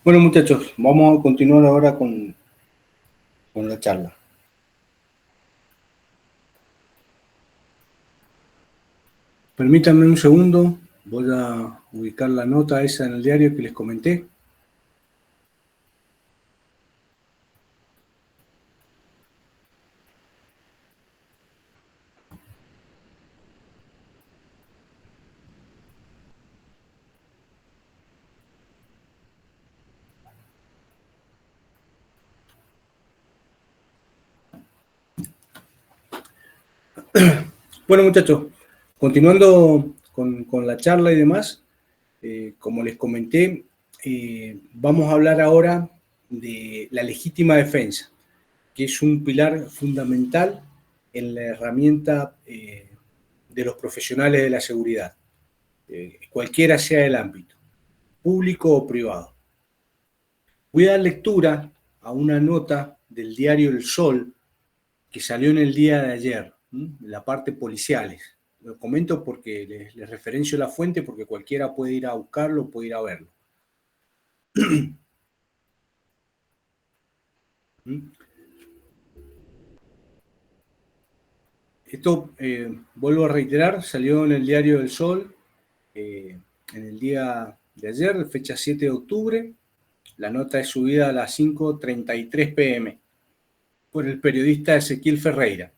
Bueno, muchachos, vamos a continuar ahora con la charla. Permítanme un segundo, voy a ubicar la nota esa en el diario que les comenté. Bueno, muchachos, continuando con la charla y demás, como les comenté, vamos a hablar ahora de la legítima defensa, que es un pilar fundamental en la herramienta de los profesionales de la seguridad, cualquiera sea el ámbito, público o privado. Voy a dar lectura a una nota del diario El Sol que salió en el día de ayer, en la parte policiales. Lo comento porque les referencio la fuente porque cualquiera puede ir a buscarlo, puede ir a verlo. Esto, vuelvo a reiterar, salió en el diario El Sol en el día de ayer, fecha 7 de octubre. La nota es subida a las 5:33 p.m. por el periodista Ezequiel Ferreira.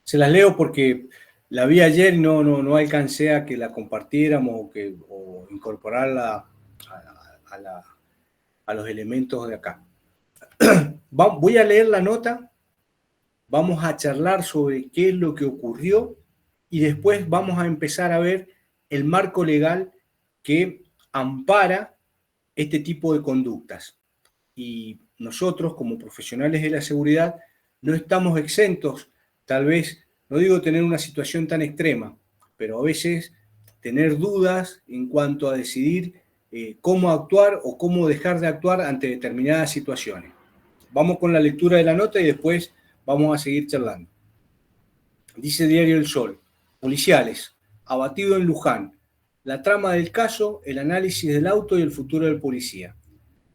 Se las leo porque la vi ayer y no alcancé a que la compartiéramos o incorporarla a los elementos de acá. Voy a leer la nota, vamos a charlar sobre qué es lo que ocurrió y después vamos a empezar a ver el marco legal que ampara este tipo de conductas. Y nosotros, como profesionales de la seguridad, no estamos exentos, tal vez, no digo tener una situación tan extrema, pero a veces tener dudas en cuanto a decidir cómo actuar o cómo dejar de actuar ante determinadas situaciones. Vamos con la lectura de la nota y después vamos a seguir charlando. Dice Diario El Sol, policiales, abatido en Luján, la trama del caso, el análisis del auto y el futuro del policía.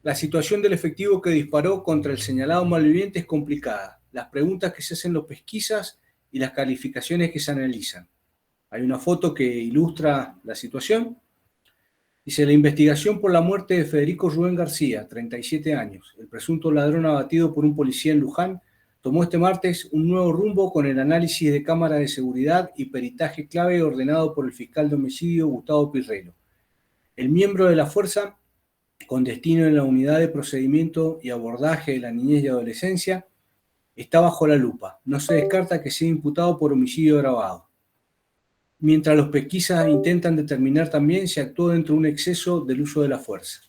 La situación del efectivo que disparó contra el señalado malviviente es complicada. Las preguntas que se hacen los pesquisas y las calificaciones que se analizan. Hay una foto que ilustra la situación. Dice, la investigación por la muerte de Federico Rubén García, 37 años, el presunto ladrón abatido por un policía en Luján, tomó este martes un nuevo rumbo con el análisis de cámaras de seguridad y peritaje clave ordenado por el fiscal de homicidio Gustavo Pirrelo. El miembro de la fuerza con destino en la unidad de procedimiento y abordaje de la niñez y adolescencia, está bajo la lupa. No se descarta que sea imputado por homicidio agravado. Mientras los pesquisas intentan determinar también si actuó dentro de un exceso del uso de la fuerza.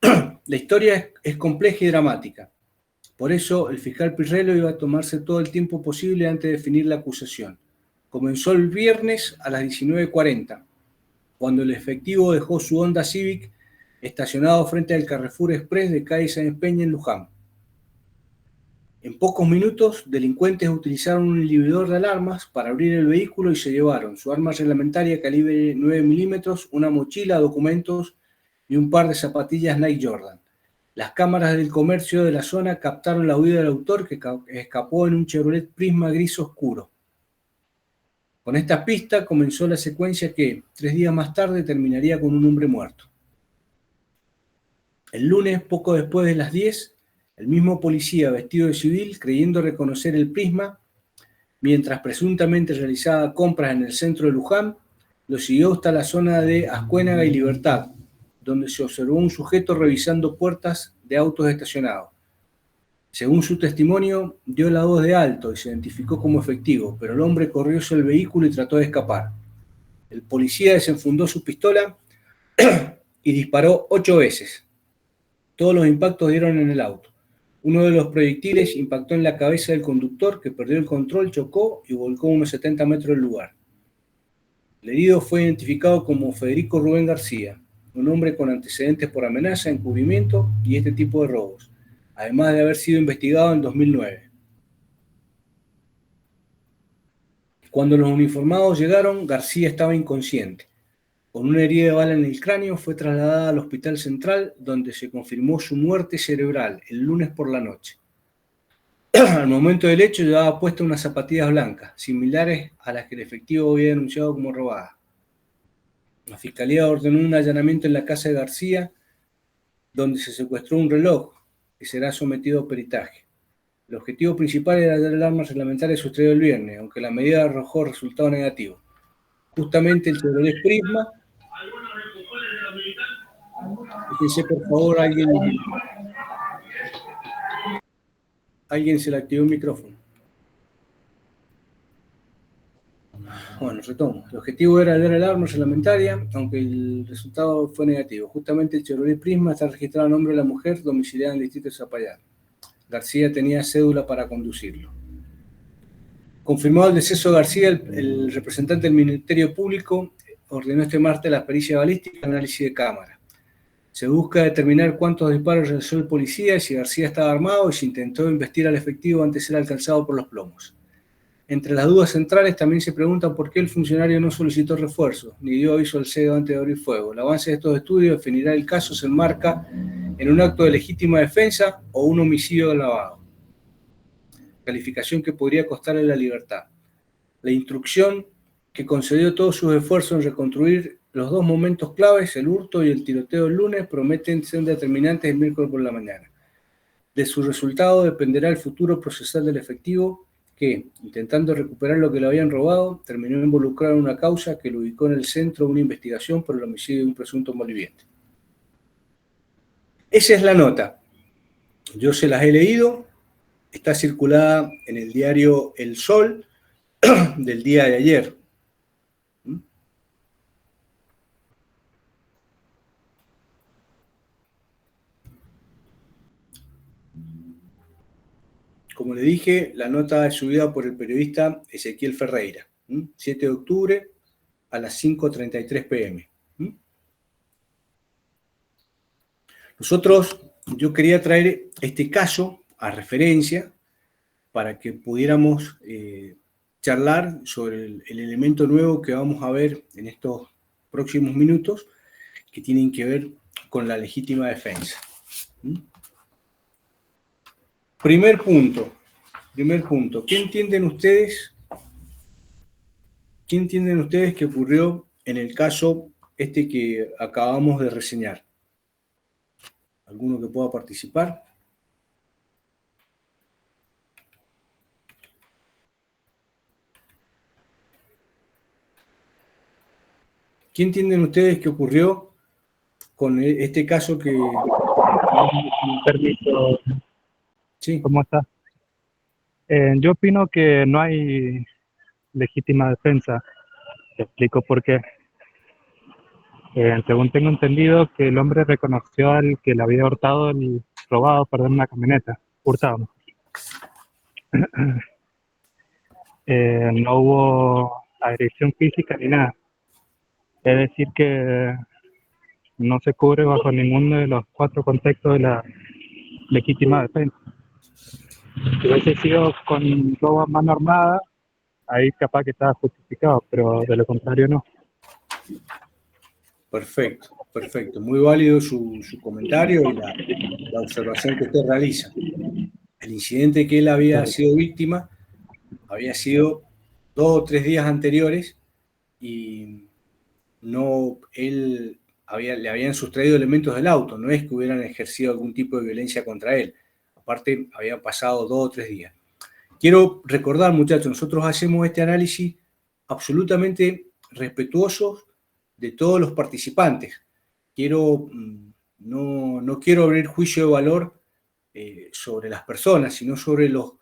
La historia es compleja y dramática. Por eso el fiscal Pirrelo iba a tomarse todo el tiempo posible antes de definir la acusación. Comenzó el viernes a las 19:40, cuando el efectivo dejó su Honda Civic estacionado frente al Carrefour Express de calle Sáenz Peña en Luján. En pocos minutos, delincuentes utilizaron un inhibidor de alarmas para abrir el vehículo y se llevaron su arma reglamentaria calibre 9 milímetros, una mochila, documentos y un par de zapatillas Nike Jordan. Las cámaras del comercio de la zona captaron la huida del autor que escapó en un Chevrolet Prisma gris oscuro. Con esta pista comenzó la secuencia que, 3 días más tarde, terminaría con un hombre muerto. El lunes, poco después de las 10, el mismo policía vestido de civil, creyendo reconocer el Prisma, mientras presuntamente realizaba compras en el centro de Luján, lo siguió hasta la zona de Ascuénaga y Libertad, donde se observó un sujeto revisando puertas de autos estacionados. Según su testimonio, dio la voz de alto y se identificó como efectivo, pero el hombre corrió hacia el vehículo y trató de escapar. El policía desenfundó su pistola y disparó 8 veces. Todos los impactos dieron en el auto. Uno de los proyectiles impactó en la cabeza del conductor, que perdió el control, chocó y volcó unos 70 metros del lugar. El herido fue identificado como Federico Rubén García, un hombre con antecedentes por amenaza, encubrimiento y este tipo de robos, además de haber sido investigado en 2009. Cuando los uniformados llegaron, García estaba inconsciente. Con una herida de bala en el cráneo, fue trasladada al Hospital Central, donde se confirmó su muerte cerebral el lunes por la noche. Al momento del hecho llevaba puestas unas zapatillas blancas, similares a las que el efectivo había denunciado como robadas. La Fiscalía ordenó un allanamiento en la casa de García, donde se secuestró un reloj que será sometido a peritaje. El objetivo principal era hallar el arma reglamentaria sustraído el viernes, aunque la medida arrojó resultado negativo. Justamente el Chevrolet Prisma. Fíjense, por favor, alguien se le activó el micrófono. Bueno, retomo. El objetivo era hallar el arma reglamentaria, aunque el resultado fue negativo. Justamente el Chevrolet Prisma está registrado a nombre de la mujer domiciliada en el distrito de Zapallar. García tenía cédula para conducirlo. Confirmado el deceso de García, el representante del Ministerio Público ordenó este martes la pericia balística y análisis de cámara. Se busca determinar cuántos disparos realizó el policía, si García estaba armado y si intentó investir al efectivo antes de ser alcanzado por los plomos. Entre las dudas centrales también se pregunta por qué el funcionario no solicitó refuerzos, ni dio aviso al CEDO antes de abrir fuego. El avance de estos estudios definirá el caso, se enmarca en un acto de legítima defensa o un homicidio agravado. Calificación que podría costarle la libertad. La instrucción que concedió todos sus esfuerzos en reconstruir los dos momentos claves, el hurto y el tiroteo el lunes, prometen ser determinantes el miércoles por la mañana. De su resultado dependerá el futuro procesal del efectivo que, intentando recuperar lo que le habían robado, terminó involucrado en una causa que lo ubicó en el centro de una investigación por el homicidio de un presunto moliviente. Esa es la nota. Yo se las he leído. Está circulada en el diario El Sol del día de ayer. Como le dije, la nota es subida por el periodista Ezequiel Ferreira, 7 de octubre a las 5:33 p.m. Yo quería traer este caso a referencia para que pudiéramos charlar sobre el elemento nuevo que vamos a ver en estos próximos minutos, que tienen que ver con la legítima defensa. Primer punto. ¿Qué entienden ustedes que ocurrió en el caso este que acabamos de reseñar? ¿Alguno que pueda participar? ¿Qué entienden ustedes que ocurrió con este caso que... Permiso. Sí. ¿Cómo está? Yo opino que no hay legítima defensa. Te explico por qué. Según tengo entendido, que el hombre reconoció al que le había robado, una camioneta, hurtado. No hubo agresión física ni nada. Es decir, que no se cubre bajo ninguno de los 4 contextos de la legítima defensa. Si hubiese sido con robo a mano armada, ahí capaz que estaba justificado, pero de lo contrario no. Perfecto. Muy válido su comentario y la observación que usted realiza. El incidente que él había sido víctima había sido 2 o 3 días anteriores y le habían sustraído elementos del auto, no es que hubieran ejercido algún tipo de violencia contra él. Aparte, habían pasado 2 o 3 días. Quiero recordar, muchachos, nosotros hacemos este análisis absolutamente respetuosos de todos los participantes. No quiero abrir juicio de valor sobre las personas, sino sobre los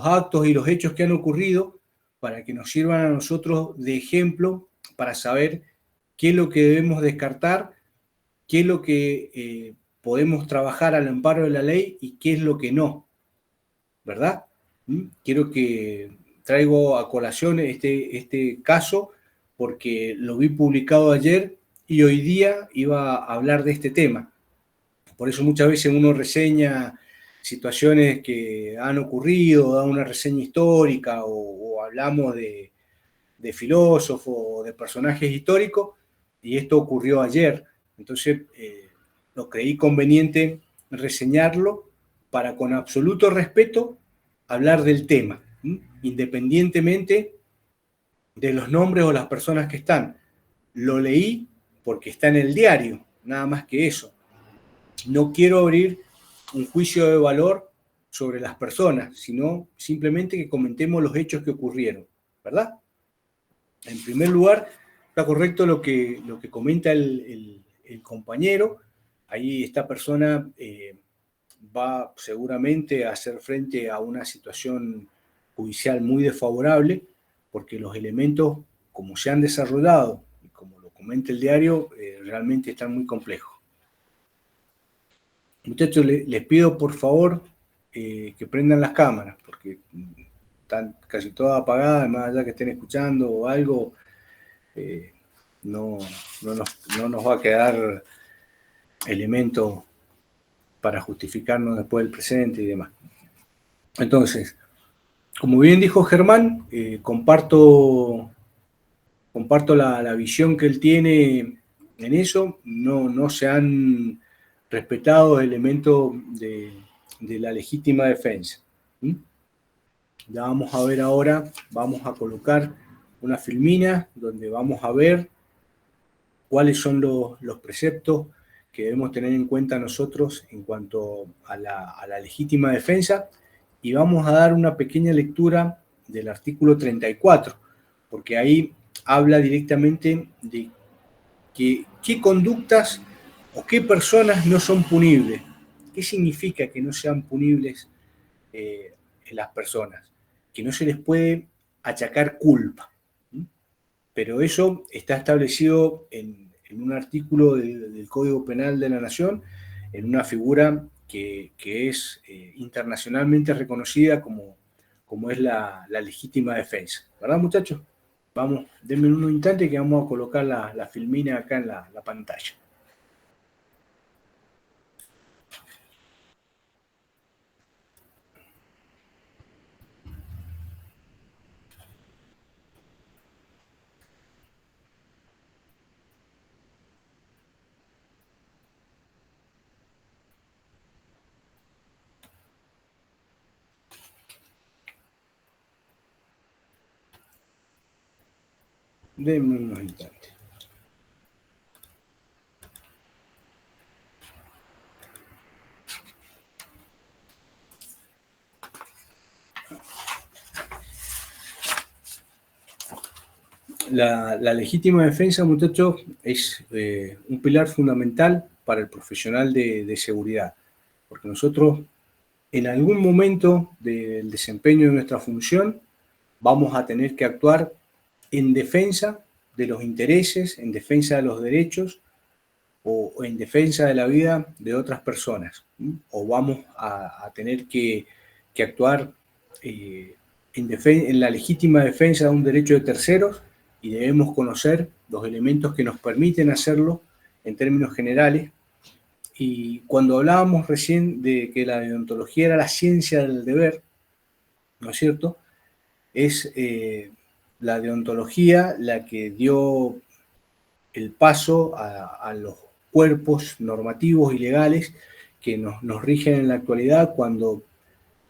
actos y los hechos que han ocurrido para que nos sirvan a nosotros de ejemplo para saber qué es lo que debemos descartar, qué es lo que podemos trabajar al amparo de la ley y qué es lo que no, ¿verdad? Quiero que traigo a colación este caso porque lo vi publicado ayer y hoy día iba a hablar de este tema. Por eso muchas veces uno reseña situaciones que han ocurrido, da una reseña histórica o hablamos de filósofos o de personajes históricos, y esto ocurrió ayer, entonces lo creí conveniente reseñarlo para con absoluto respeto hablar del tema, independientemente de los nombres o las personas que están. Lo leí porque está en el diario, nada más que eso. No quiero abrir un juicio de valor sobre las personas, sino simplemente que comentemos los hechos que ocurrieron, ¿verdad? En primer lugar, está correcto lo que comenta el compañero. Ahí esta persona va seguramente a hacer frente a una situación judicial muy desfavorable, porque los elementos, como se han desarrollado, y como lo comenta el diario, realmente están muy complejos. Muchachos, les pido por favor que prendan las cámaras, porque están casi todas apagadas, más allá que estén escuchando o algo, no nos va a quedar elemento para justificarnos después del presente y demás. Entonces, como bien dijo Germán, comparto la visión que él tiene en eso. No se han respetado elementos de la legítima defensa. Ya vamos a ver ahora, vamos a colocar una filmina donde vamos a ver cuáles son los preceptos que debemos tener en cuenta nosotros en cuanto a la legítima defensa, y vamos a dar una pequeña lectura del artículo 34, porque ahí habla directamente de qué conductas o qué personas no son punibles. ¿Qué significa que no sean punibles las personas? Que no se les puede achacar culpa. Pero eso está establecido en un artículo del Código Penal de la Nación, en una figura que es internacionalmente reconocida como es la legítima defensa. ¿Verdad, muchachos? Vamos, denme unos instantes que vamos a colocar la filmina acá en la pantalla. Denme unos instantes. La legítima defensa, muchachos, es un pilar fundamental para el profesional de seguridad, porque nosotros en algún momento del desempeño de nuestra función vamos a tener que actuar en defensa de los intereses, en defensa de los derechos o en defensa de la vida de otras personas, o vamos a tener que actuar en la legítima defensa de un derecho de terceros, y debemos conocer los elementos que nos permiten hacerlo en términos generales. Y cuando hablábamos recién de que la deontología era la ciencia del deber, ¿no es cierto? Es la deontología la que dio el paso a los cuerpos normativos y legales que nos rigen en la actualidad cuando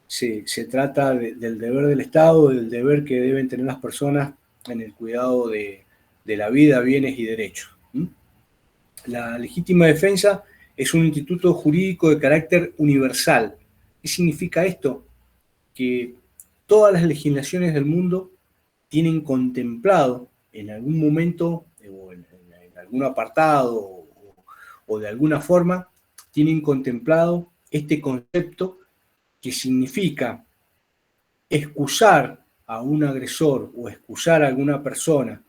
se trata del deber del Estado, del deber que deben tener las personas en el cuidado de la vida, bienes y derechos. La legítima defensa es un instituto jurídico de carácter universal. ¿Qué significa esto? Que todas las legislaciones del mundo tienen contemplado en algún momento o en algún apartado o de alguna forma, tienen contemplado este concepto que significa excusar a un agresor o excusar a alguna persona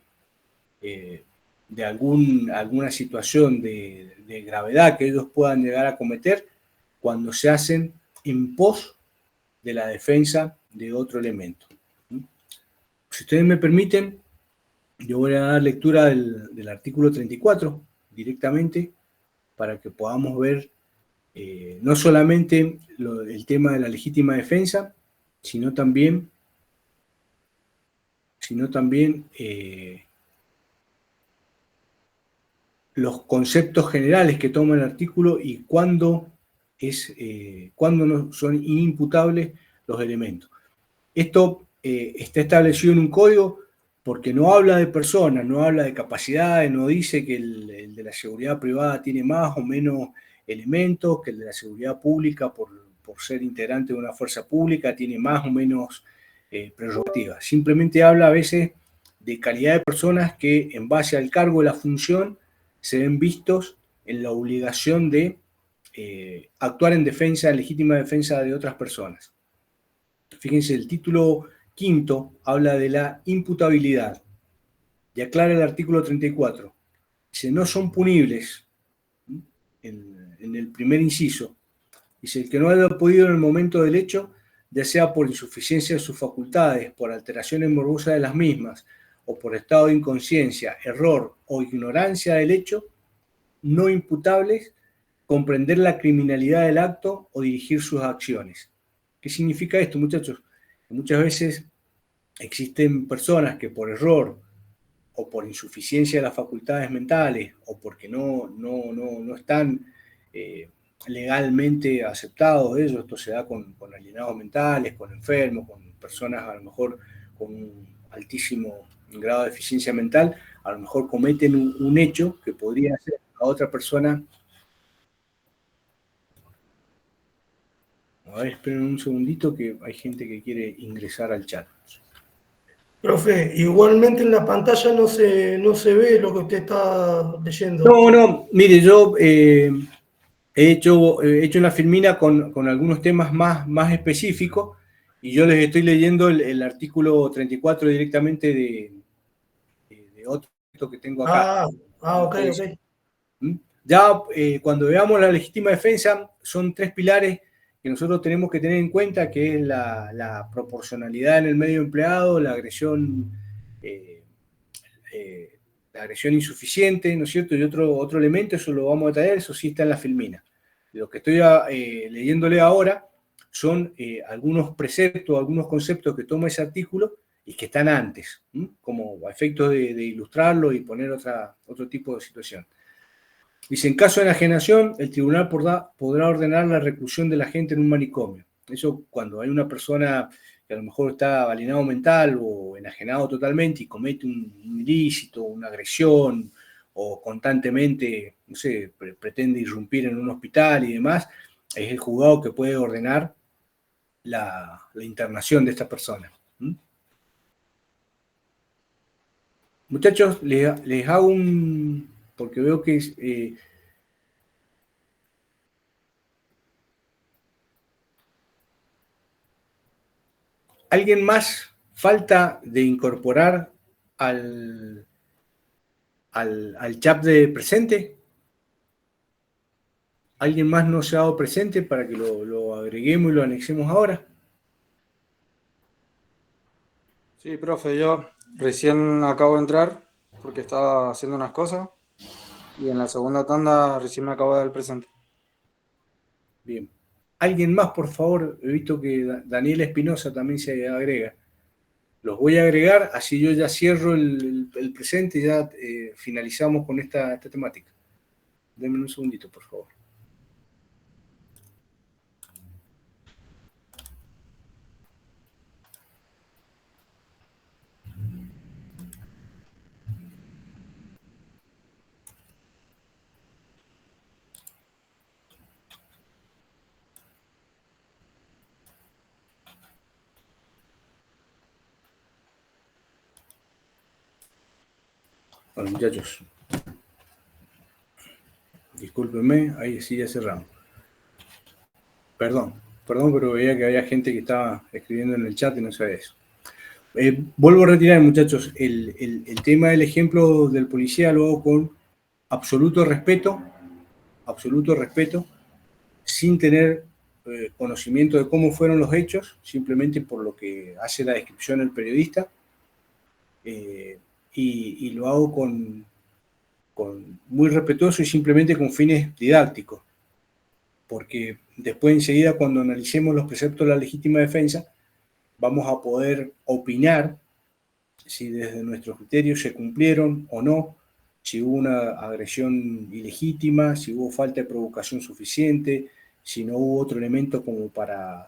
de alguna situación de gravedad que ellos puedan llegar a cometer cuando se hacen en pos de la defensa de otro elemento. Si ustedes me permiten, yo voy a dar lectura del artículo 34 directamente para que podamos ver no solamente el tema de la legítima defensa, sino también los conceptos generales que toma el artículo y cuándo no son inimputables los elementos. Esto está establecido en un código porque no habla de personas, no habla de capacidades, no dice que el de la seguridad privada tiene más o menos elementos, que el de la seguridad pública, por ser integrante de una fuerza pública, tiene más o menos prerrogativas. Simplemente habla a veces de calidad de personas que, en base al cargo de la función, se ven vistos en la obligación de actuar en defensa, en legítima defensa de otras personas. Fíjense, el título quinto habla de la imputabilidad y aclara el artículo 34. Dice, no son punibles, en el primer inciso, dice, el que no haya podido en el momento del hecho, ya sea por insuficiencia de sus facultades, por alteraciones morbosas de las mismas, o por estado de inconsciencia, error o ignorancia del hecho, no imputables, comprender la criminalidad del acto o dirigir sus acciones. ¿Qué significa esto, muchachos? Muchas veces existen personas que por error o por insuficiencia de las facultades mentales o porque no están legalmente aceptados ellos, esto se da con alienados mentales, con enfermos, con personas a lo mejor con un altísimo grado de eficiencia mental, a lo mejor cometen un hecho que podría hacer a otra persona. A ver, esperen un segundito que hay gente que quiere ingresar al chat. Profe, igualmente en la pantalla no se ve lo que usted está leyendo. No, mire, yo he hecho una filmina con algunos temas más específicos y yo les estoy leyendo el artículo 34 directamente de otro que tengo acá. Ok. Ya cuando veamos la legítima defensa, son 3 pilares que nosotros tenemos que tener en cuenta, que es la proporcionalidad en el medio empleado, la agresión insuficiente, ¿no es cierto? Y otro elemento, eso lo vamos a traer, eso sí está en la filmina. Lo que estoy leyéndole ahora son algunos preceptos, algunos conceptos que toma ese artículo y que están antes, como a efectos de ilustrarlo y poner otro tipo de situación. Dice, en caso de enajenación, el tribunal podrá ordenar la reclusión de la gente en un manicomio. Eso cuando hay una persona que a lo mejor está alienado mental o enajenado totalmente y comete un ilícito, una agresión, o constantemente, no sé, pretende irrumpir en un hospital y demás, es el juzgado que puede ordenar la internación de esta persona. Muchachos, les hago porque veo que ¿alguien más falta de incorporar al chat de presente? ¿Alguien más no se ha dado presente para que lo agreguemos y lo anexemos ahora? Sí, profe, yo recién acabo de entrar porque estaba haciendo unas cosas y en la segunda tanda recién me acabo de dar el presente. Bien. ¿Alguien más, por favor? He visto que Daniel Espinosa también se agrega. Los voy a agregar, así yo ya cierro el presente y ya finalizamos con esta temática. Denme un segundito, por favor. Bueno, muchachos, discúlpenme, ahí sí ya cerramos. Perdón, pero veía que había gente que estaba escribiendo en el chat y no sabía eso. Vuelvo a retirar, muchachos, el tema del ejemplo del policía lo hago con absoluto respeto, sin tener conocimiento de cómo fueron los hechos, simplemente por lo que hace la descripción el periodista, y lo hago con muy respetuoso y simplemente con fines didácticos, porque después enseguida cuando analicemos los preceptos de la legítima defensa vamos a poder opinar si desde nuestros criterios se cumplieron o no si hubo una agresión ilegítima, si hubo falta de provocación suficiente, si no hubo otro elemento como para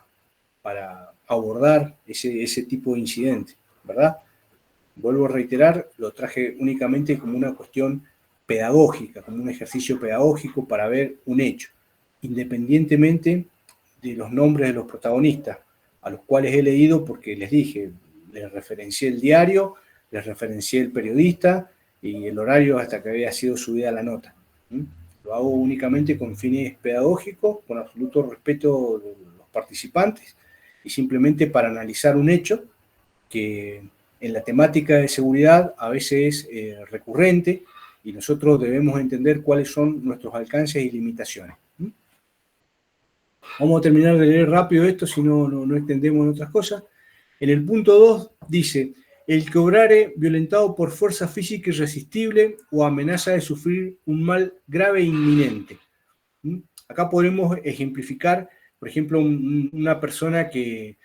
abordar ese tipo de incidente, ¿verdad? Vuelvo a reiterar, lo traje únicamente como una cuestión pedagógica, como un ejercicio pedagógico para ver un hecho, independientemente de los nombres de los protagonistas, a los cuales he leído porque les dije, les referencié el diario, les referencié el periodista y el horario hasta que había sido subida la nota. Lo hago únicamente con fines pedagógicos, con absoluto respeto de los participantes y simplemente para analizar un hecho que en la temática de seguridad a veces es recurrente y nosotros debemos entender cuáles son nuestros alcances y limitaciones. Vamos a terminar de leer rápido esto, si no extendemos en otras cosas. En el punto 2 dice, el que obrare violentado por fuerza física irresistible o amenaza de sufrir un mal grave e inminente. Acá podemos ejemplificar, por ejemplo, una persona que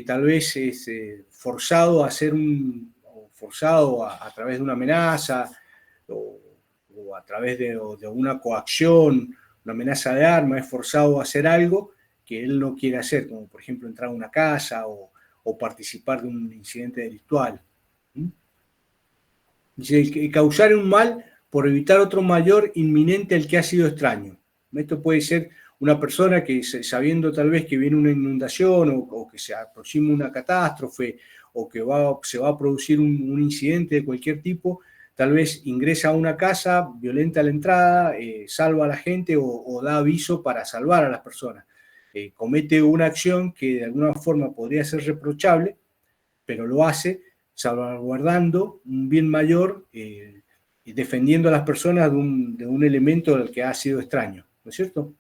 tal vez es forzado a hacer forzado a través de una amenaza o a través de una coacción, una amenaza de arma, es forzado a hacer algo que él no quiere hacer, como por ejemplo entrar a una casa o participar de un incidente delictual. Dice, el causar un mal por evitar otro mayor inminente al que ha sido extraño. Esto puede ser una persona que sabiendo tal vez que viene una inundación o que se aproxima una catástrofe o que se va a producir un incidente de cualquier tipo, tal vez ingresa a una casa, violenta la entrada, salva a la gente o da aviso para salvar a las personas. Comete una acción que de alguna forma podría ser reprochable, pero lo hace salvaguardando un bien mayor y defendiendo a las personas de un elemento del que ha sido extraño, ¿no es cierto?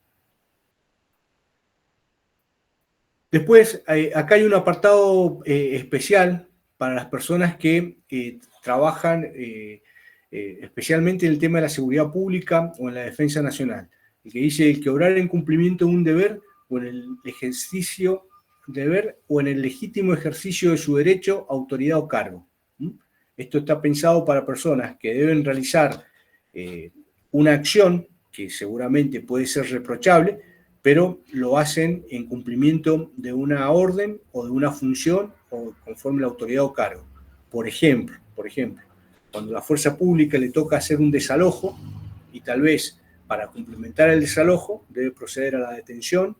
Después, acá hay un apartado especial para las personas que trabajan especialmente en el tema de la seguridad pública o en la defensa nacional, el que dice el que obrar en cumplimiento de un deber o en el ejercicio deber o en el legítimo ejercicio de su derecho, autoridad o cargo. Esto está pensado para personas que deben realizar una acción que seguramente puede ser reprochable, pero lo hacen en cumplimiento de una orden o de una función o conforme la autoridad o cargo. Por ejemplo, cuando a la fuerza pública le toca hacer un desalojo y tal vez para complementar el desalojo debe proceder a la detención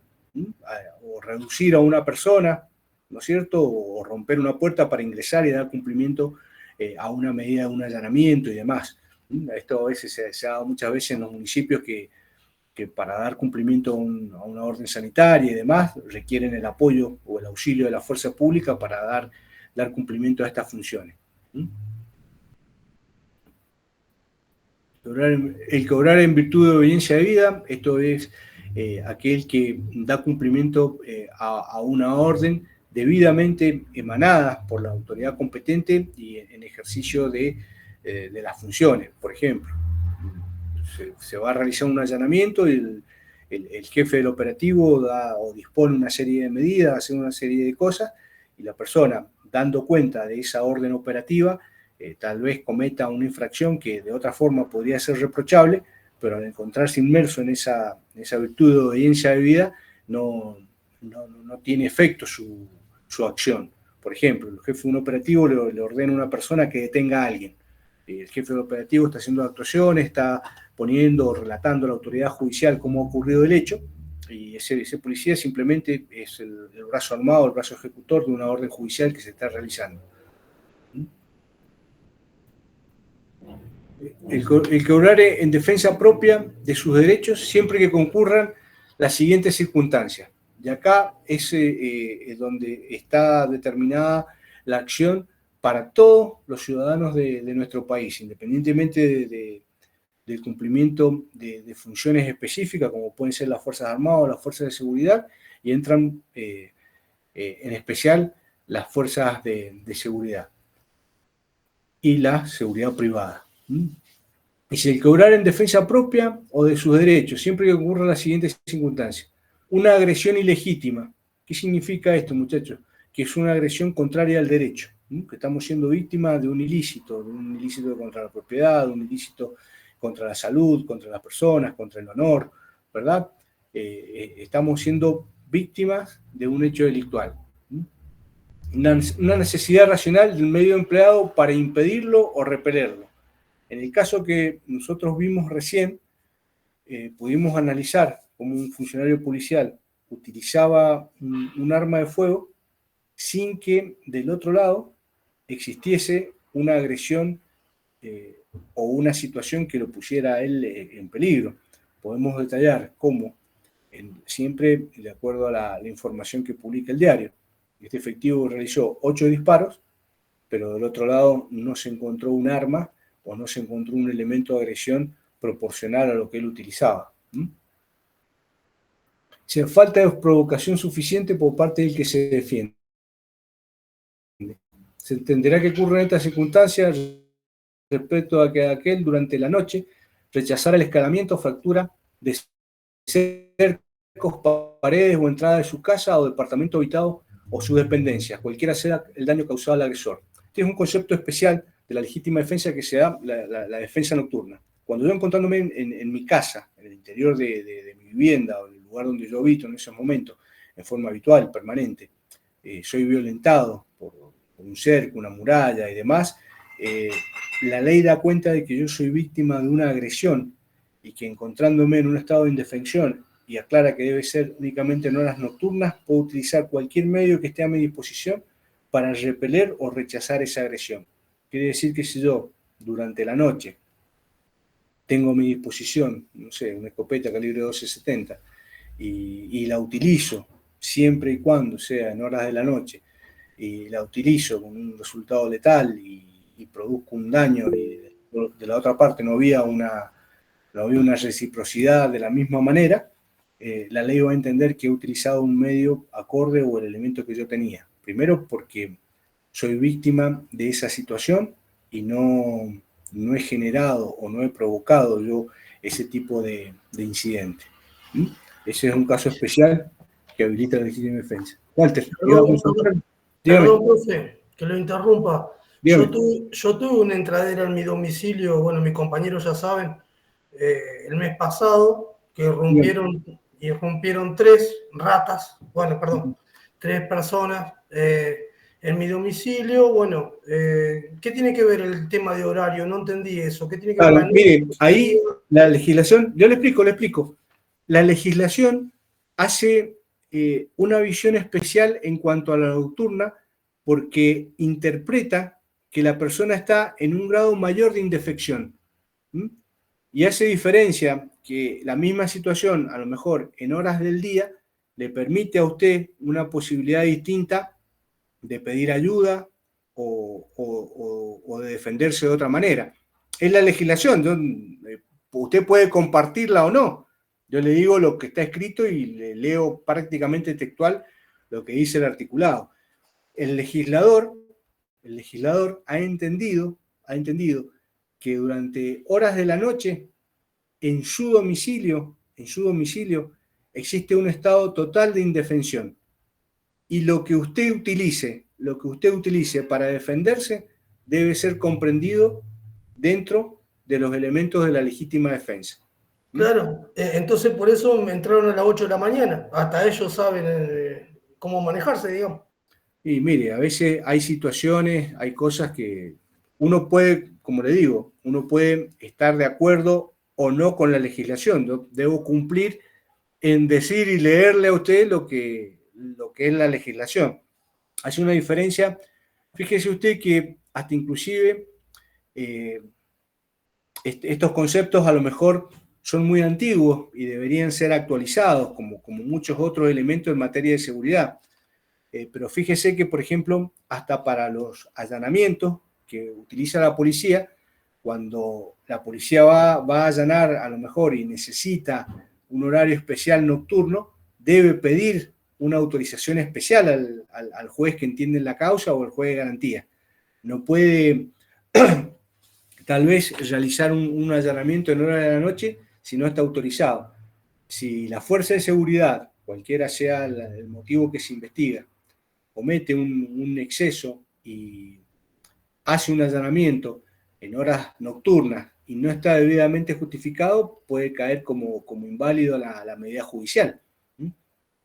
o reducir a una persona, ¿no es cierto? O romper una puerta para ingresar y dar cumplimiento a una medida de un allanamiento y demás. Esto a veces se ha dado muchas veces en los municipios que para dar cumplimiento a una orden sanitaria y demás requieren el apoyo o el auxilio de la fuerza pública para dar cumplimiento a estas funciones. El que obrar en virtud de obediencia de vida, esto es aquel que da cumplimiento a una orden debidamente emanada por la autoridad competente y en ejercicio de las funciones. Por ejemplo, se va a realizar un allanamiento y el jefe del operativo da o dispone una serie de medidas, hace una serie de cosas, y la persona, dando cuenta de esa orden operativa, tal vez cometa una infracción que de otra forma podría ser reprochable, pero al encontrarse inmerso en esa virtud de obediencia de vida, no tiene efecto su acción. Por ejemplo, el jefe de un operativo le ordena a una persona que detenga a alguien. El jefe del operativo está haciendo actuaciones, está poniendo o relatando a la autoridad judicial cómo ha ocurrido el hecho, y ese policía simplemente es el brazo armado, el brazo ejecutor de una orden judicial que se está realizando. El que obrare en defensa propia de sus derechos siempre que concurran las siguientes circunstancias. Y acá es donde está determinada la acción para todos los ciudadanos de nuestro país, independientemente del cumplimiento de funciones específicas, como pueden ser las Fuerzas Armadas o las Fuerzas de Seguridad, y entran en especial las Fuerzas de Seguridad y la seguridad privada. Y si el que obrar en defensa propia o de sus derechos, siempre que ocurra las siguientes circunstancias. Una agresión ilegítima. ¿Qué significa esto, muchachos? Que es una agresión contraria al derecho. que estamos siendo víctimas de un ilícito contra la propiedad, de un ilícito contra la salud, contra las personas, contra el honor, ¿verdad? Estamos siendo víctimas de un hecho delictual. Una necesidad racional del medio empleado para impedirlo o repelerlo. En el caso que nosotros vimos recién, pudimos analizar cómo un funcionario policial utilizaba un arma de fuego sin que del otro lado existiese una agresión o una situación que lo pusiera a él en peligro. Podemos detallar cómo, siempre de acuerdo a la información que publica el diario, este efectivo realizó 8 disparos, pero del otro lado no se encontró un arma o no se encontró un elemento de agresión proporcional a lo que él utilizaba. Si falta de provocación suficiente por parte del que se defiende. Se entenderá que ocurre en estas circunstancias respecto a que aquel durante la noche rechazara el escalamiento o fractura de cercos, paredes o entrada de su casa o departamento habitado o sus dependencias, cualquiera sea el daño causado al agresor. Este es un concepto especial de la legítima defensa que se da, la defensa nocturna. Cuando yo encontrándome en mi casa, en el interior de mi vivienda o en el lugar donde yo habito en esos momentos, en forma habitual, permanente, soy violentado por un cerco, una muralla y demás, la ley da cuenta de que yo soy víctima de una agresión y que encontrándome en un estado de indefensión y aclara que debe ser únicamente en horas nocturnas, puedo utilizar cualquier medio que esté a mi disposición para repeler o rechazar esa agresión. Quiere decir que si yo durante la noche tengo a mi disposición, no sé, una escopeta calibre 12-70 y la utilizo siempre y cuando sea en horas de la noche y la utilizo con un resultado letal y produzco un daño y de la otra parte no había una reciprocidad de la misma manera, la ley va a entender que he utilizado un medio acorde o el elemento que yo tenía. Primero porque soy víctima de esa situación y no he generado o no he provocado yo ese tipo de incidente. Ese es un caso especial que habilita la legítima defensa. Walter, perdón, profe, que lo interrumpa. Dígame. Yo tuve una entradera en mi domicilio, bueno, mis compañeros ya saben, el mes pasado, que rompieron 3 ratas, bueno, perdón, 3 personas en mi domicilio. Bueno, ¿qué tiene que ver el tema de horario? No entendí eso. ¿Qué tiene que ver? Mire, ahí la legislación, yo le explico. La legislación hace una visión especial en cuanto a la nocturna porque interpreta que la persona está en un grado mayor de indefección. Y hace diferencia que la misma situación, a lo mejor en horas del día, le permite a usted una posibilidad distinta de pedir ayuda o de defenderse de otra manera. Es la legislación, usted puede compartirla o no. Yo le digo lo que está escrito y le leo prácticamente textual lo que dice el articulado. El legislador ha entendido que durante horas de la noche en su domicilio existe un estado total de indefensión. Y lo que usted utilice para defenderse debe ser comprendido dentro de los elementos de la legítima defensa. Claro, entonces por eso me entraron a las 8 de la mañana. Hasta ellos saben cómo manejarse, digamos. Y mire, a veces hay situaciones, hay cosas que uno puede, como le digo, uno puede estar de acuerdo o no con la legislación. Yo debo cumplir en decir y leerle a usted lo que es la legislación. Hace una diferencia. Fíjese usted que hasta inclusive estos conceptos a lo mejor son muy antiguos y deberían ser actualizados como muchos otros elementos en materia de seguridad. Pero fíjese que, por ejemplo, hasta para los allanamientos que utiliza la policía, cuando la policía va a allanar a lo mejor y necesita un horario especial nocturno, debe pedir una autorización especial al juez que entiende la causa o al juez de garantía. No puede tal vez realizar un allanamiento en hora de la noche si no está autorizado. Si la fuerza de seguridad, cualquiera sea el motivo que se investiga, comete un exceso y hace un allanamiento en horas nocturnas y no está debidamente justificado, puede caer como inválido la medida judicial.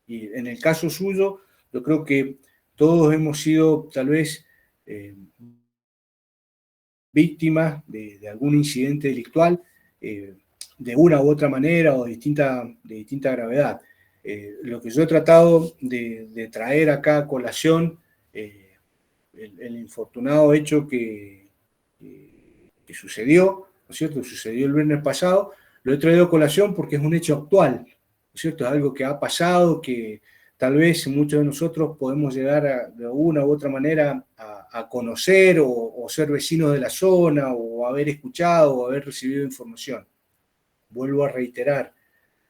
Y en el caso suyo, yo creo que todos hemos sido tal vez víctimas de algún incidente delictual, de una u otra manera o de distinta gravedad. Lo que yo he tratado de traer acá a colación, el infortunado hecho que sucedió, ¿no es cierto? Sucedió el viernes pasado, lo he traído a colación porque es un hecho actual, ¿no es cierto? Es algo que ha pasado, que tal vez muchos de nosotros podemos llegar de una u otra manera a conocer o ser vecinos de la zona o haber escuchado o haber recibido información. Vuelvo a reiterar,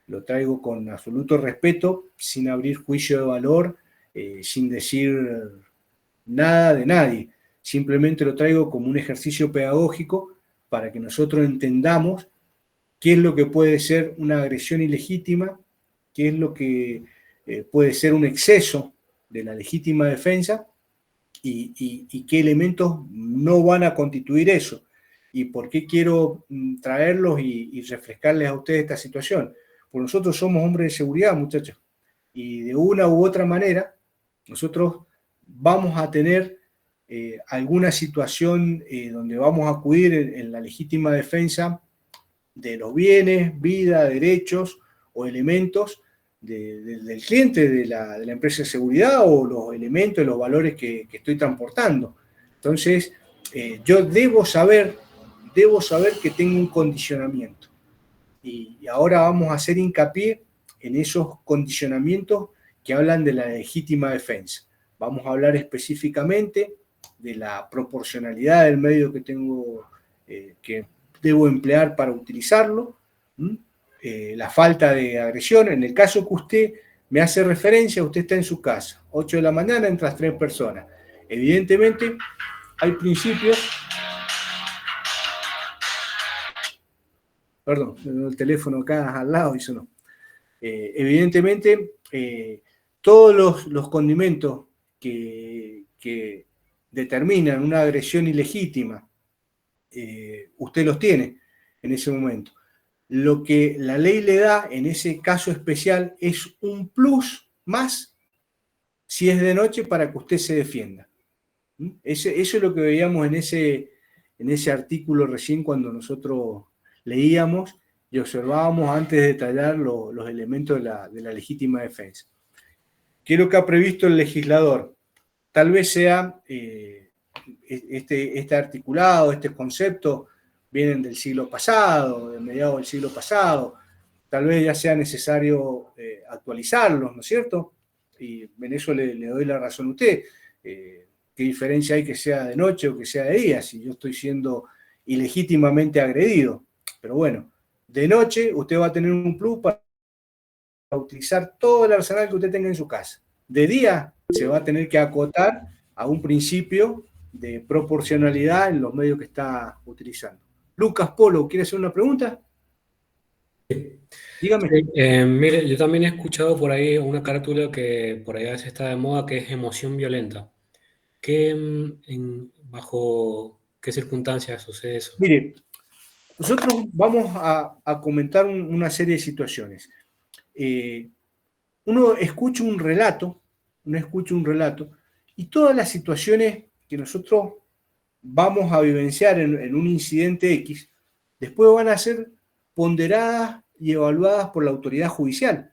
lo traigo con absoluto respeto, sin abrir juicio de valor, sin decir nada de nadie. Simplemente lo traigo como un ejercicio pedagógico para que nosotros entendamos qué es lo que puede ser una agresión ilegítima, qué es lo que puede ser un exceso de la legítima defensa y qué elementos no van a constituir eso. ¿Y por qué quiero traerlos y refrescarles a ustedes esta situación? Porque nosotros somos hombres de seguridad, muchachos, y de una u otra manera nosotros vamos a tener alguna situación donde vamos a acudir en la legítima defensa de los bienes, vida, derechos o elementos del cliente de la empresa de seguridad o los elementos, los valores que estoy transportando. Entonces, yo debo saber que tengo un condicionamiento. Y ahora vamos a hacer hincapié en esos condicionamientos que hablan de la legítima defensa. Vamos a hablar específicamente de la proporcionalidad del medio que tengo, que debo emplear para utilizarlo, la falta de agresión. En el caso que usted me hace referencia, usted está en su casa, 8 de la mañana, entran 3 personas. Evidentemente, hay principios. Perdón, el teléfono acá al lado y sonó. Evidentemente, todos los condimentos que determinan una agresión ilegítima, usted los tiene en ese momento. Lo que la ley le da en ese caso especial es un plus más si es de noche para que usted se defienda. Eso es lo que veíamos en ese artículo recién cuando nosotros leíamos y observábamos antes de detallar los elementos de la legítima defensa. ¿Qué es lo que ha previsto el legislador? Tal vez sea este articulado, este concepto, vienen del siglo pasado, de mediados del siglo pasado, tal vez ya sea necesario actualizarlos, ¿no es cierto? Y en eso le doy la razón a usted. ¿Qué diferencia hay que sea de noche o que sea de día si yo estoy siendo ilegítimamente agredido? Pero bueno, de noche usted va a tener un plus para utilizar todo el arsenal que usted tenga en su casa. De día se va a tener que acotar a un principio de proporcionalidad en los medios que está utilizando. Lucas Polo, ¿quiere hacer una pregunta? Dígame. Sí, mire, yo también he escuchado por ahí una carátula que por ahí a veces está de moda, que es emoción violenta. ¿Bajo qué circunstancias sucede eso? Mire, nosotros vamos a comentar una serie de situaciones. Uno escucha un relato y todas las situaciones que nosotros vamos a vivenciar en un incidente X, después van a ser ponderadas y evaluadas por la autoridad judicial.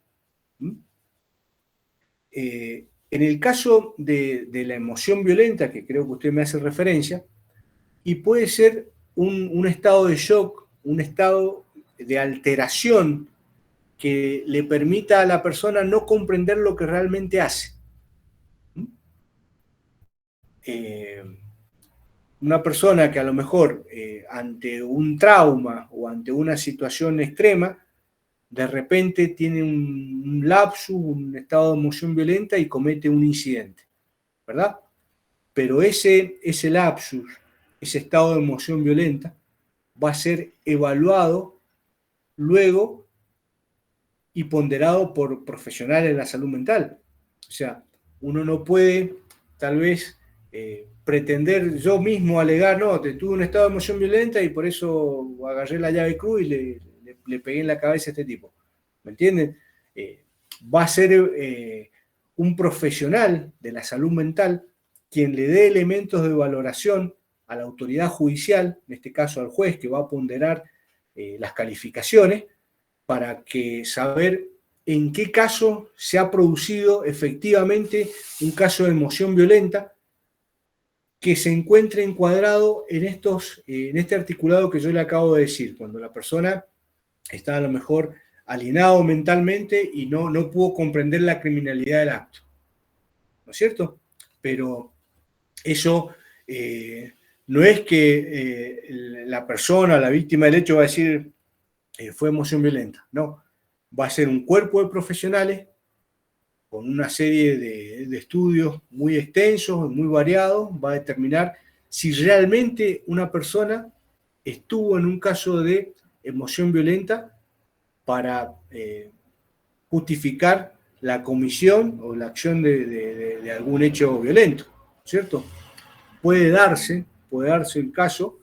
En el caso de la emoción violenta, que creo que usted me hace referencia, y puede ser un estado de shock, un estado de alteración que le permita a la persona no comprender lo que realmente hace. Una persona que a lo mejor ante un trauma o ante una situación extrema, de repente tiene un lapsus, un estado de emoción violenta y comete un incidente, ¿verdad? Pero ese lapsus, ese estado de emoción violenta, va a ser evaluado luego y ponderado por profesionales de la salud mental. O sea, uno no puede tal vez pretender yo mismo alegar, no, tuve un estado de emoción violenta y por eso agarré la llave cruz y le pegué en la cabeza a este tipo. ¿Me entienden? Va a ser un profesional de la salud mental quien le dé elementos de valoración a la autoridad judicial, en este caso al juez que va a ponderar las calificaciones, para que saber en qué caso se ha producido efectivamente un caso de emoción violenta que se encuentre encuadrado en este articulado que yo le acabo de decir, cuando la persona está a lo mejor alienado mentalmente y no pudo comprender la criminalidad del acto. ¿No es cierto? Pero eso no es que la persona, la víctima del hecho va a decir fue emoción violenta. No, va a ser un cuerpo de profesionales con una serie de estudios muy extensos, muy variados, va a determinar si realmente una persona estuvo en un caso de emoción violenta para justificar la comisión o la acción de algún hecho violento, ¿cierto? Puede darse el caso,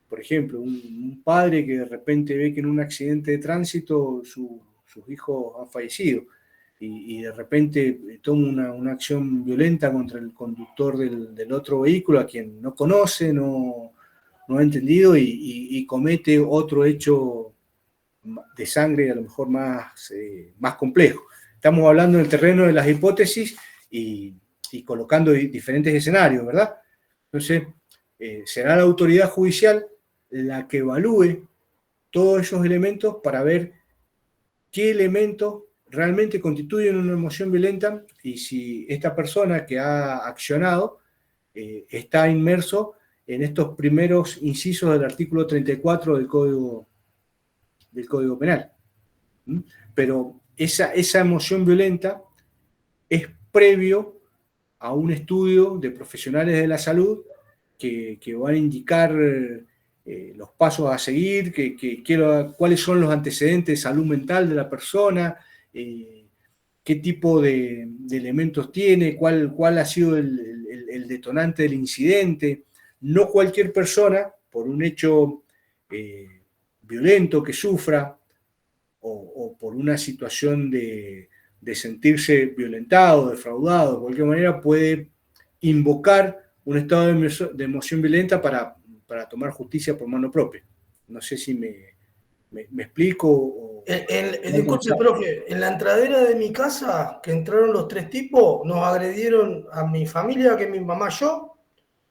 por ejemplo, un padre que de repente ve que en un accidente de tránsito sus hijos han fallecido y de repente toma una acción violenta contra el conductor del otro vehículo a quien no conoce, no ha entendido y comete otro hecho de sangre a lo mejor más complejo. Estamos hablando en el terreno de las hipótesis y colocando diferentes escenarios, ¿verdad? Entonces, será la autoridad judicial la que evalúe todos esos elementos para ver qué elementos realmente constituyen una emoción violenta y si esta persona que ha accionado está inmerso en estos primeros incisos del artículo 34 del Código Penal. Pero esa emoción violenta es previo a un estudio de profesionales de la salud que van a indicar los pasos a seguir, cuáles son los antecedentes de salud mental de la persona, qué tipo de elementos tiene, cuál ha sido el detonante del incidente. No cualquier persona, por un hecho violento que sufra o por una situación de sentirse violentado, defraudado, de cualquier manera, puede invocar un estado de emoción violenta para tomar justicia por mano propia. No sé si me explico. Disculpe, profe, en la entradera de mi casa, que entraron los tres tipos, nos agredieron a mi familia, que es mi mamá y yo,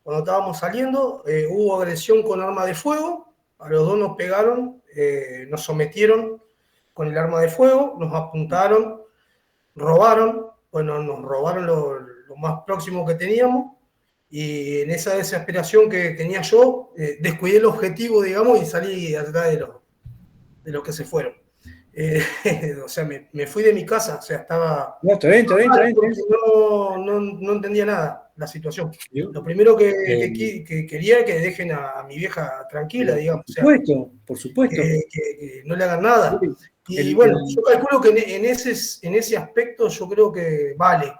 cuando estábamos saliendo, hubo agresión con arma de fuego, a los dos nos pegaron, nos sometieron con el arma de fuego, nos apuntaron, robaron, bueno, nos robaron lo más próximo que teníamos, y en esa desesperación que tenía yo, descuidé el objetivo, digamos, y salí atrás de los que se fueron. O sea, me fui de mi casa, o sea, estaba... No, está bien. No entendía nada la situación. Lo primero que quería es que dejen a mi vieja tranquila, digamos. Por supuesto. Que no le hagan nada. Y bueno, yo calculo que en ese aspecto yo creo que vale.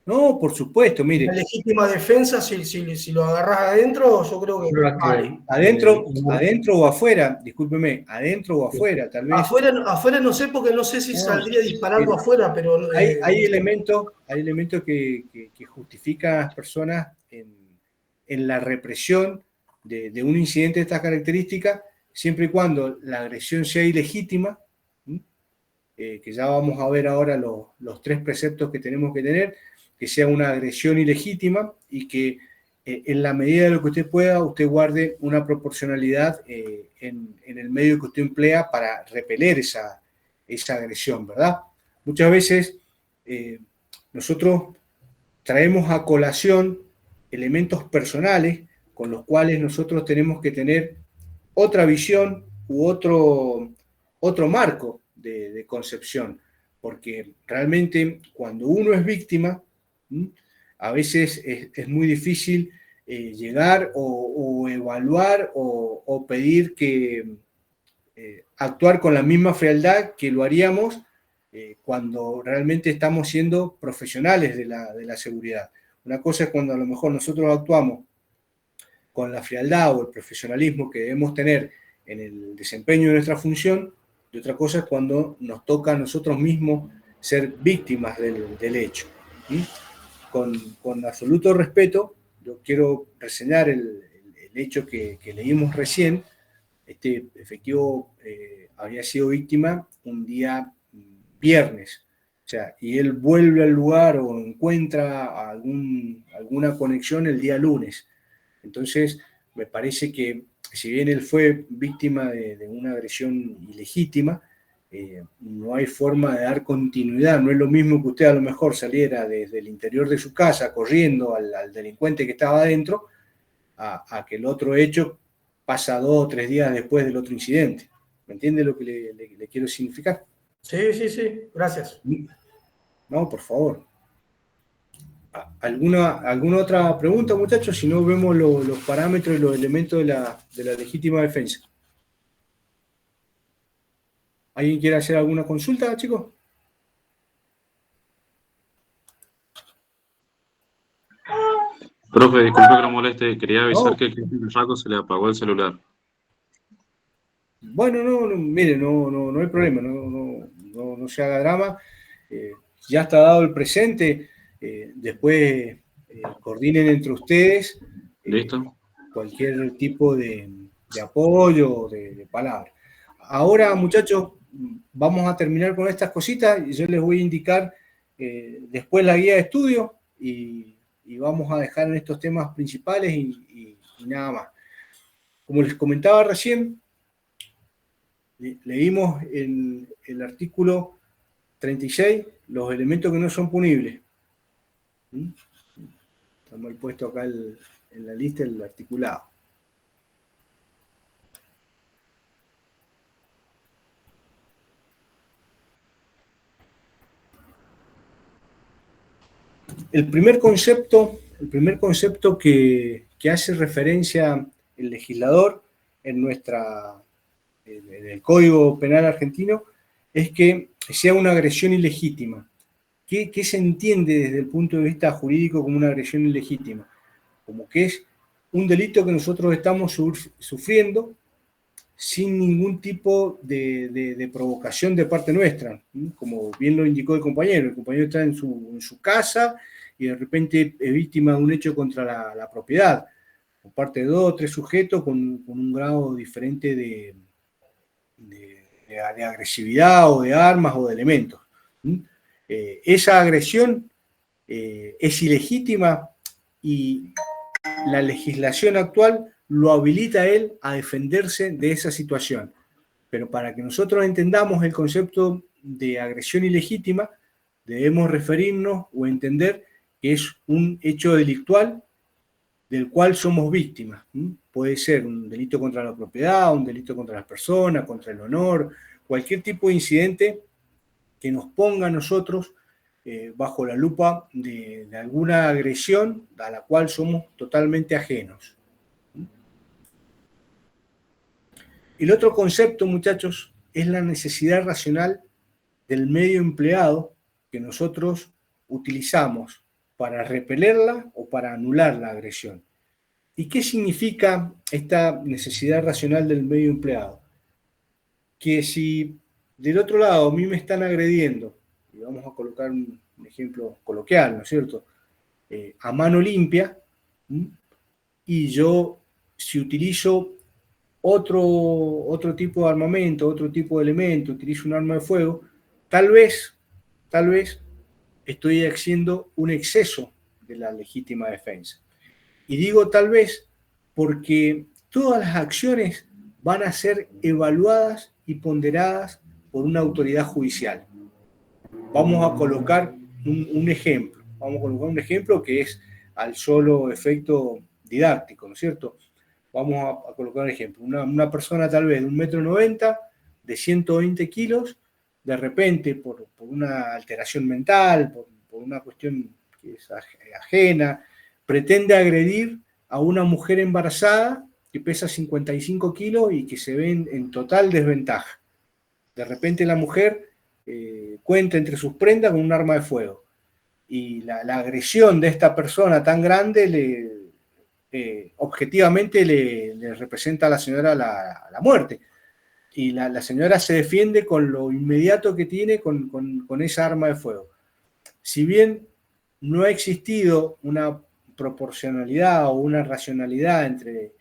No, por supuesto, mire. La legítima defensa, si lo agarrás adentro, yo creo que vale. Adentro o afuera, discúlpeme, adentro o afuera, tal vez. Afuera no sé, porque no sé si saldría disparando afuera, pero... Hay elementos que justifican a las personas en la represión de un incidente de estas características, siempre y cuando la agresión sea ilegítima, que ya vamos a ver ahora los tres preceptos que tenemos que tener, que sea una agresión ilegítima y que en la medida de lo que usted pueda, usted guarde una proporcionalidad en el medio que usted emplea para repeler esa agresión, ¿verdad? Muchas veces nosotros traemos a colación elementos personales con los cuales nosotros tenemos que tener otra visión u otro marco de concepción, porque realmente cuando uno es víctima, a veces es muy difícil llegar o evaluar o pedir que actuar con la misma frialdad que lo haríamos cuando realmente estamos siendo profesionales de la seguridad. Una cosa es cuando a lo mejor nosotros actuamos con la frialdad o el profesionalismo que debemos tener en el desempeño de nuestra función, y otra cosa es cuando nos toca a nosotros mismos ser víctimas del hecho. ¿Sí? Con absoluto respeto, yo quiero reseñar el hecho que leímos recién. Este efectivo había sido víctima un día viernes, o sea, y él vuelve al lugar o encuentra alguna conexión el día lunes. Entonces, me parece que si bien él fue víctima de una agresión ilegítima, no hay forma de dar continuidad. No es lo mismo que usted a lo mejor saliera desde el interior de su casa corriendo al delincuente que estaba adentro, a que el otro hecho pasa 2 o 3 días después del otro incidente. ¿Me entiende lo que le quiero significar? Sí, sí, sí, gracias. No, por favor. ¿Alguna otra pregunta, muchachos? Si no, vemos los parámetros y los elementos de la legítima defensa. ¿Alguien quiere hacer alguna consulta, chicos? Profe, disculpe que lo moleste, quería avisar No. que a Cristian Raco se le apagó el celular. Bueno, mire, no hay problema, no se haga drama. Ya está dado el presente, después coordinen entre ustedes ¿Listo? cualquier tipo de apoyo o de palabra. Ahora, muchachos, vamos a terminar con estas cositas y yo les voy a indicar después la guía de estudio y vamos a dejar en estos temas principales y nada más. Como les comentaba recién, leímos en el artículo 36 los elementos que no son punibles. Está mal puesto acá en la lista el articulado. El primer concepto que hace referencia el legislador en el Código Penal argentino es que sea una agresión ilegítima. ¿Qué se entiende desde el punto de vista jurídico como una agresión ilegítima? Como que es un delito que nosotros estamos sufriendo sin ningún tipo de provocación de parte nuestra, como bien lo indicó el compañero está en su casa y de repente es víctima de un hecho contra la propiedad, por parte de 2 o 3 sujetos con un grado diferente de agresividad o de armas o de elementos. Esa agresión es ilegítima y la legislación actual lo habilita a él a defenderse de esa situación. Pero para que nosotros entendamos el concepto de agresión ilegítima, debemos referirnos o entender que es un hecho delictual del cual somos víctimas. Puede ser un delito contra la propiedad, un delito contra las personas, contra el honor, cualquier tipo de incidente que nos ponga a nosotros bajo la lupa de alguna agresión a la cual somos totalmente ajenos. El otro concepto, muchachos, es la necesidad racional del medio empleado que nosotros utilizamos para repelerla o para anular la agresión. ¿Y qué significa esta necesidad racional del medio empleado? Que si del otro lado a mí me están agrediendo, y vamos a colocar un ejemplo coloquial, ¿no es cierto?, a mano limpia, y yo, si utilizo otro tipo de armamento, otro tipo de elemento, utilizo un arma de fuego, tal vez estoy haciendo un exceso de la legítima defensa. Y digo tal vez porque todas las acciones van a ser evaluadas y ponderadas por una autoridad judicial. Vamos a colocar un ejemplo. Vamos a colocar un ejemplo que es al solo efecto didáctico, ¿no es cierto? Vamos a colocar un ejemplo. Una persona tal vez de 1,90 m, de 120 kilos, de repente por una alteración mental, por una cuestión que es ajena, pretende agredir a una mujer embarazada que pesa 55 kilos y que se ve en total desventaja. De repente la mujer cuenta entre sus prendas con un arma de fuego y la agresión de esta persona tan grande objetivamente le representa a la señora la muerte. Y la señora se defiende con lo inmediato que tiene con esa arma de fuego. Si bien no ha existido una proporcionalidad o una racionalidad entre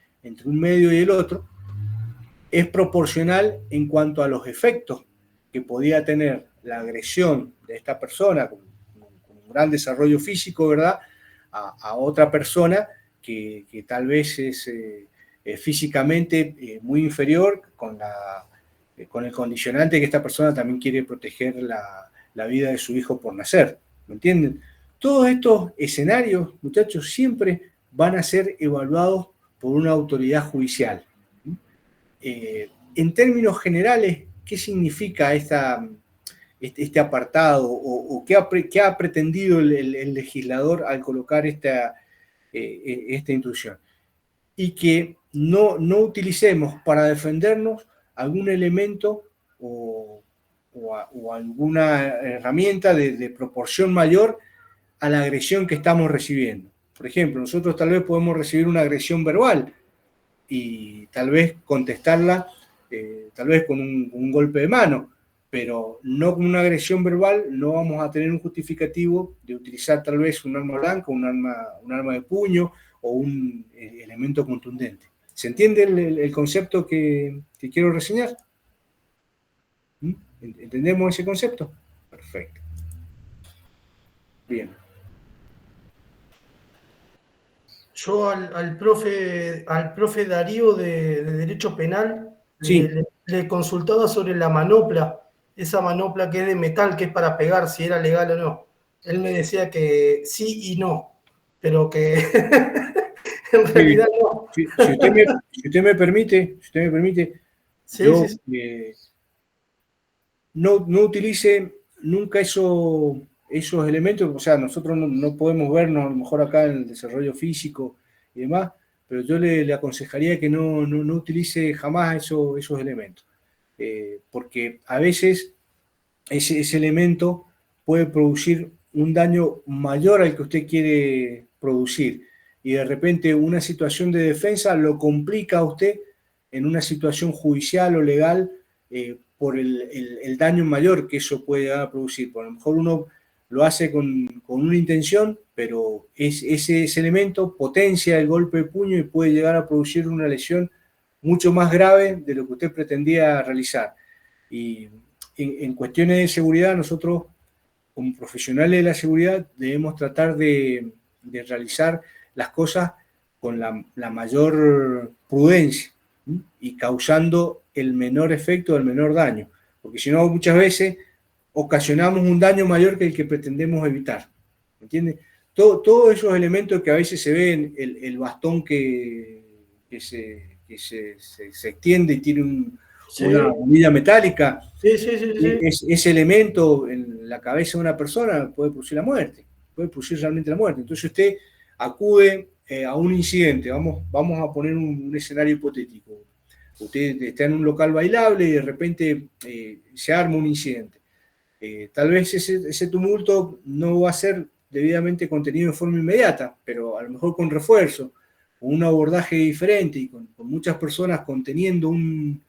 un medio y el otro, es proporcional en cuanto a los efectos que podía tener la agresión de esta persona con un gran desarrollo físico, ¿verdad?, a otra persona que tal vez es físicamente muy inferior, con el condicionante que esta persona también quiere proteger la vida de su hijo por nacer. ¿Me entienden? Todos estos escenarios, muchachos, siempre van a ser evaluados por una autoridad judicial. En términos generales, ¿qué significa este apartado o qué ha pretendido el legislador al colocar esta instrucción? Y que no utilicemos para defendernos algún elemento o alguna herramienta de proporción mayor a la agresión que estamos recibiendo. Por ejemplo, nosotros tal vez podemos recibir una agresión verbal y tal vez contestarla tal vez con un golpe de mano, pero no con una agresión verbal no vamos a tener un justificativo de utilizar tal vez un arma blanca, un arma de puño o un elemento contundente. ¿Se entiende el concepto que quiero reseñar? ¿Entendemos ese concepto? Perfecto. Bien. Yo al profe Darío de Derecho Penal Sí. le consultaba sobre la manopla, esa manopla que es de metal, que es para pegar, si era legal o no. Él me decía que sí y no, pero que en realidad no. Si usted me permite, Sí, yo sí. no utilice nunca esos elementos. O sea, nosotros no podemos vernos a lo mejor acá en el desarrollo físico y demás, pero yo le aconsejaría que no utilice jamás esos elementos, porque a veces ese elemento puede producir un daño mayor al que usted quiere producir, y de repente una situación de defensa lo complica a usted en una situación judicial o legal, por el daño mayor que eso puede llegar a producir. Por lo mejor uno lo hace con una intención, pero ese elemento potencia el golpe de puño y puede llegar a producir una lesión mucho más grave de lo que usted pretendía realizar. Y en cuestiones de seguridad, nosotros como profesionales de la seguridad debemos tratar de realizar las cosas con la mayor prudencia, ¿sí?, y causando el menor efecto, el menor daño, porque si no muchas veces ocasionamos un daño mayor que el que pretendemos evitar. ¿Me entiende? Todos esos elementos que a veces se ven, el bastón que se extiende y tiene una bolilla metálica, Sí. ese elemento en la cabeza de una persona puede producir la muerte, puede producir realmente la muerte. Entonces usted acude a un incidente, vamos a poner un escenario hipotético. Usted está en un local bailable y de repente se arma un incidente. Tal vez ese tumulto no va a ser debidamente contenido de forma inmediata, pero a lo mejor con refuerzo, con un abordaje diferente y con muchas personas conteniendo un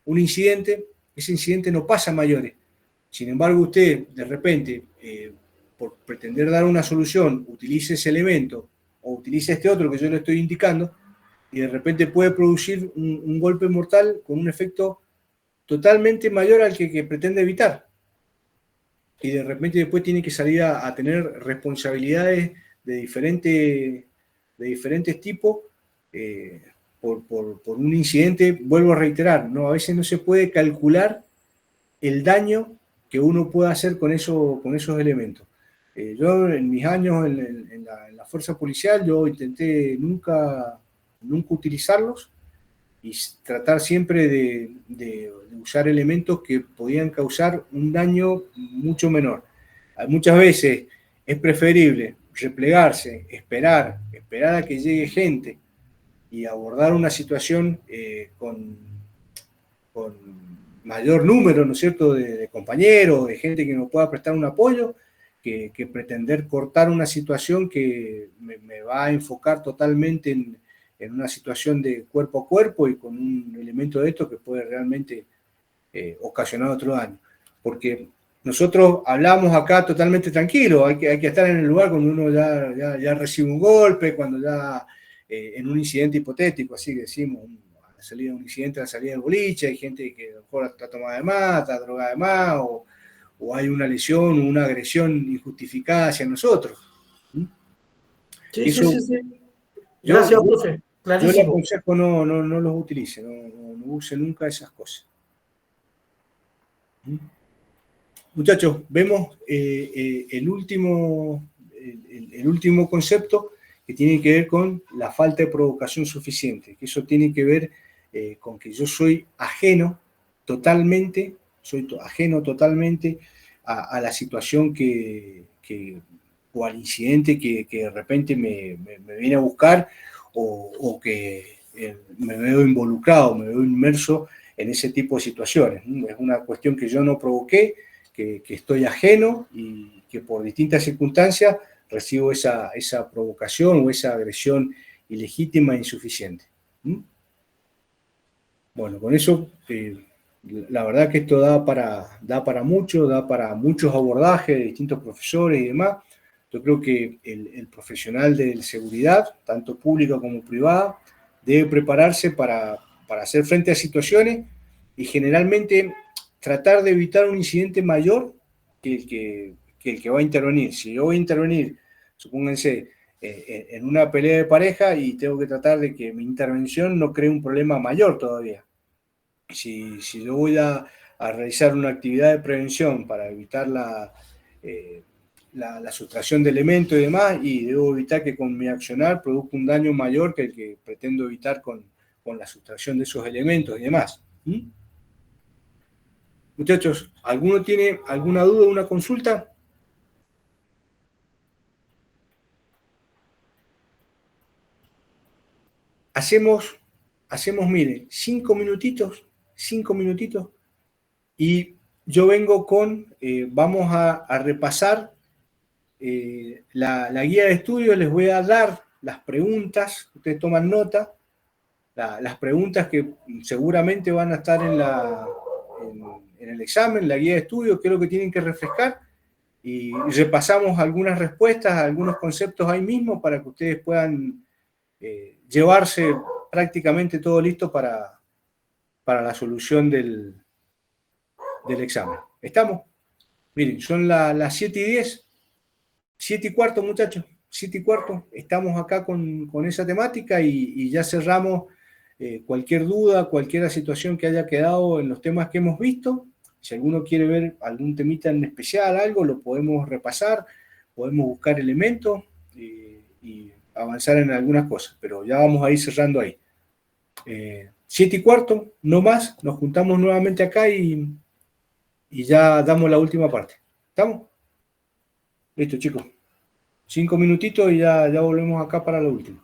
incidente, ese incidente no pasa a mayores. Sin embargo, usted de repente, por pretender dar una solución, utilice ese elemento o utilice este otro que yo le estoy indicando, y de repente puede producir un golpe mortal con un efecto totalmente mayor al que pretende evitar. Y de repente después tiene que salir a tener responsabilidades de diferentes tipos por un incidente. Vuelvo a reiterar, ¿no? A veces no se puede calcular el daño que uno puede hacer con esos elementos. Yo en mis años en la fuerza policial, yo intenté nunca utilizarlos y tratar siempre de usar elementos que podían causar un daño mucho menor. Muchas veces es preferible replegarse, esperar a que llegue gente y abordar una situación con mayor número, ¿no es cierto?, de compañeros, de gente que nos pueda prestar un apoyo, que pretender cortar una situación que me va a enfocar totalmente en una situación de cuerpo a cuerpo y con un elemento de esto que puede realmente ocasionar otro daño. Porque nosotros hablamos acá totalmente tranquilo, hay que estar en el lugar cuando uno ya recibe un golpe, cuando ya en un incidente hipotético, así que decimos, a la salida de un incidente, a la salida del boliche, hay gente que a lo mejor está tomada de más, está drogada de más, o hay una lesión o una agresión injustificada hacia nosotros. Sí, Eso, sí, sí, sí. Gracias, profe. yo le Clarísimo. aconsejo no los utilice, no use nunca esas cosas. Muchachos, vemos el último concepto que tiene que ver con la falta de provocación suficiente, que eso tiene que ver con que yo soy ajeno totalmente a la situación o al incidente que de repente me viene a buscar o que me veo involucrado, me veo inmerso en ese tipo de situaciones. Es una cuestión que yo no provoqué, que estoy ajeno y que por distintas circunstancias recibo esa provocación o esa agresión ilegítima e insuficiente. Bueno, con eso, la verdad que esto da para mucho, da para muchos abordajes de distintos profesores y demás. Yo creo que el profesional de seguridad, tanto pública como privada, debe prepararse para hacer frente a situaciones y generalmente tratar de evitar un incidente mayor que el que va a intervenir. Si yo voy a intervenir, supónganse, en una pelea de pareja y tengo que tratar de que mi intervención no cree un problema mayor todavía. Si yo voy a realizar una actividad de prevención para evitar la sustracción de elementos y demás, y debo evitar que con mi accionar produzca un daño mayor que el que pretendo evitar con la sustracción de esos elementos y demás. Muchachos, ¿alguno tiene alguna duda, una consulta? Hacemos, mire, 5 minutitos, y yo vengo vamos a repasar la guía de estudio. Les voy a dar las preguntas, ustedes toman nota, las preguntas que seguramente van a estar en el examen, la guía de estudio, qué es lo que tienen que refrescar, y repasamos algunas respuestas, algunos conceptos ahí mismo para que ustedes puedan llevarse prácticamente todo listo para la solución del examen. ¿Estamos? Miren, son las 7:10, 7:15, muchachos, 7:15. Estamos acá con esa temática y ya cerramos cualquier duda, cualquier situación que haya quedado en los temas que hemos visto. Si alguno quiere ver algún temita en especial, algo, lo podemos repasar, podemos buscar elementos y avanzar en algunas cosas, pero ya vamos a ir cerrando ahí. 7:15, no más, nos juntamos nuevamente acá y ya damos la última parte. ¿Estamos? Listo, chicos. 5 minutitos y ya volvemos acá para lo último.